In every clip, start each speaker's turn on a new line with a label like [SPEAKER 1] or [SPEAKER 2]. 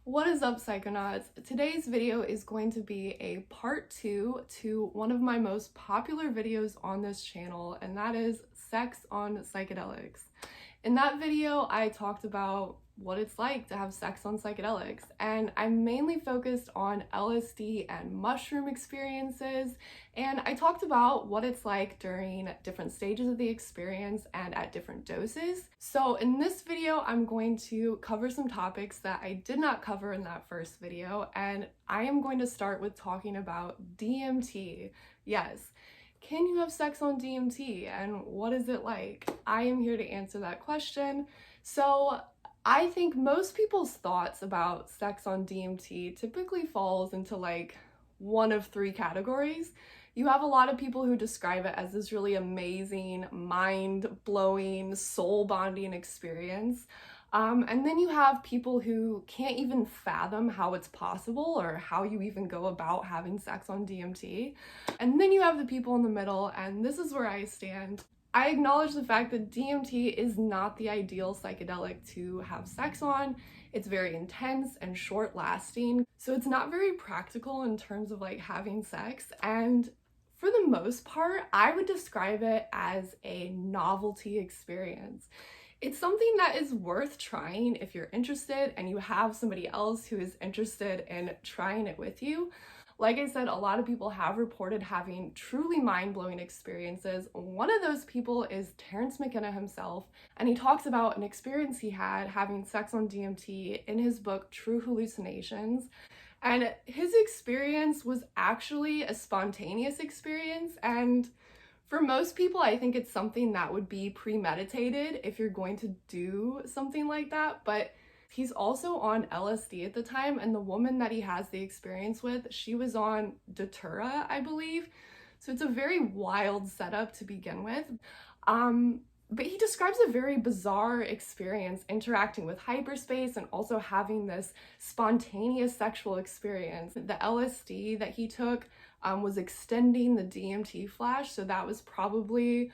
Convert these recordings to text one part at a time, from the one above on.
[SPEAKER 1] What is up, Psychonauts? Today's video is going to be a part 2 to one of my most popular videos on this channel, and that is sex on psychedelics. In that video, I talked about what it's like to have sex on psychedelics, and I mainly focused on LSD and mushroom experiences, and I talked about what it's like during different stages of the experience and at different doses. So in this video, I'm going to cover some topics that I did not cover in that first video, and I am going to start with talking about DMT. Yes. Can you have sex on DMT, and what is it like? I am here to answer that question. So I think most people's thoughts about sex on DMT typically falls into like one of three categories. You have a lot of people who describe it as this really amazing, mind-blowing, soul-bonding experience. And then you have people who can't even fathom how it's possible or how you even go about having sex on DMT. And then you have the people in the middle, and this is where I stand. I acknowledge the fact that DMT is not the ideal psychedelic to have sex on. It's very intense and short-lasting, so it's not very practical in terms of like having sex. And for the most part, I would describe it as a novelty experience. It's something that is worth trying if you're interested and you have somebody else who is interested in trying it with you. Like I said, a lot of people have reported having truly mind-blowing experiences. One of those people is Terence McKenna himself, and he talks about an experience he had having sex on DMT in his book, True Hallucinations. And his experience was actually a spontaneous experience, and for most people, I think it's something that would be premeditated if you're going to do something like that, but he's also on LSD at the time, and the woman that he has the experience with, she was on Datura, I believe. So it's a very wild setup to begin with. But he describes a very bizarre experience interacting with hyperspace and also having this spontaneous sexual experience. The LSD that he took was extending the DMT flash, so that was probably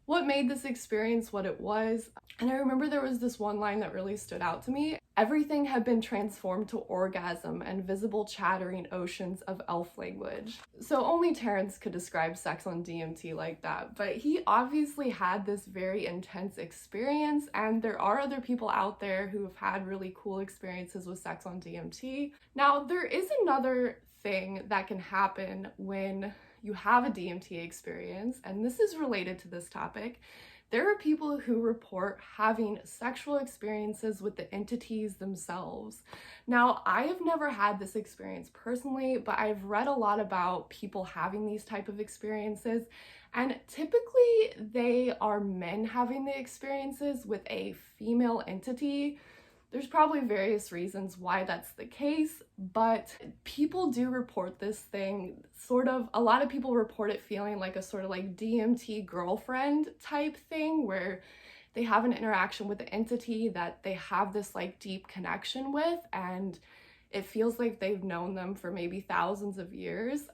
[SPEAKER 1] what made this experience what it was. And I remember there was this one line that really stood out to me. Everything had been transformed to orgasm and visible chattering oceans of elf language. So only Terence could describe sex on DMT like that, but he obviously had this very intense experience, and there are other people out there who have had really cool experiences with sex on DMT. Now, there is another thing that can happen when you have a DMT experience, and this is related to this topic. There are people who report having sexual experiences with the entities themselves. Now, I have never had this experience personally, but I've read a lot about people having these type of experiences, and typically they are men having the experiences with a female entity. There's probably various reasons why that's the case, but people do report this thing a lot of people report it feeling like a sort of like DMT girlfriend type thing where they have an interaction with the entity that they have this like deep connection with, and it feels like they've known them for maybe thousands of years.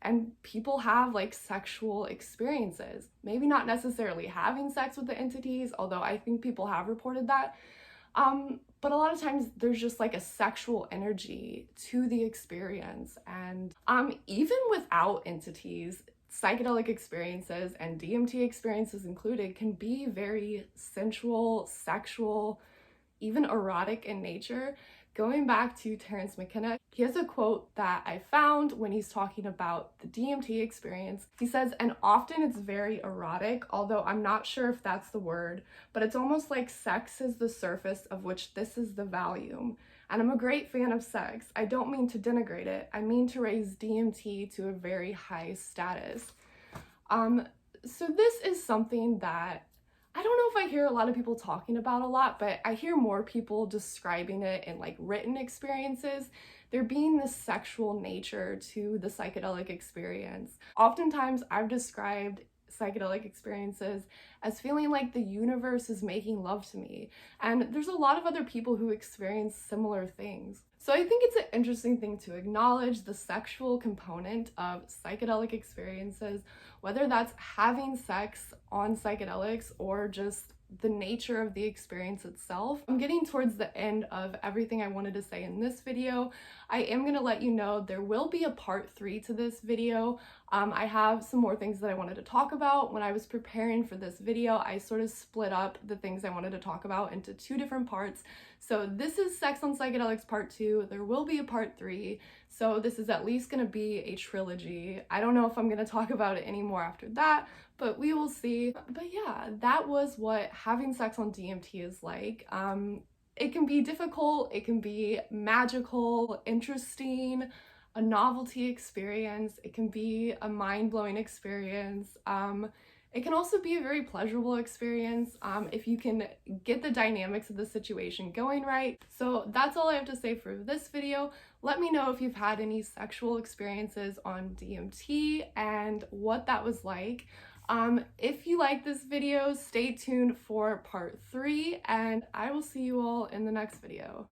[SPEAKER 1] And people have like sexual experiences, maybe not necessarily having sex with the entities, although I think people have reported that. But a lot of times there's just like a sexual energy to the experience, and even without entities, psychedelic experiences and DMT experiences included can be very sensual, sexual, even erotic in nature. Going back to Terence McKenna, he has a quote that I found when he's talking about the DMT experience. He says, "And often it's very erotic, although I'm not sure if that's the word, but it's almost like sex is the surface of which this is the volume. And I'm a great fan of sex. I don't mean to denigrate it. I mean to raise DMT to a very high status." So this is something that I don't know if I hear a lot of people talking about a lot, but I hear more people describing it in like written experiences. There being this sexual nature to the psychedelic experience. Oftentimes I've described psychedelic experiences as feeling like the universe is making love to me. And there's a lot of other people who experience similar things. So I think it's an interesting thing to acknowledge the sexual component of psychedelic experiences, whether that's having sex on psychedelics or just the nature of the experience itself. I'm getting towards the end of everything I wanted to say in this video. I am going to let you know there will be a part 3 to this video. I have some more things that I wanted to talk about. When I was preparing for this video, I sort of split up the things I wanted to talk about into 2 different parts. So this is Sex on Psychedelics part 2. There will be a part 3. So this is at least going to be a trilogy. I don't know if I'm going to talk about it anymore after that, but we will see. But yeah, that was what having sex on DMT is like. It can be difficult, it can be magical, interesting, a novelty experience, it can be a mind-blowing experience. It can also be a very pleasurable experience if you can get the dynamics of the situation going right. So that's all I have to say for this video. Let me know if you've had any sexual experiences on DMT and what that was like. If you like this video, stay tuned for part 3, and I will see you all in the next video.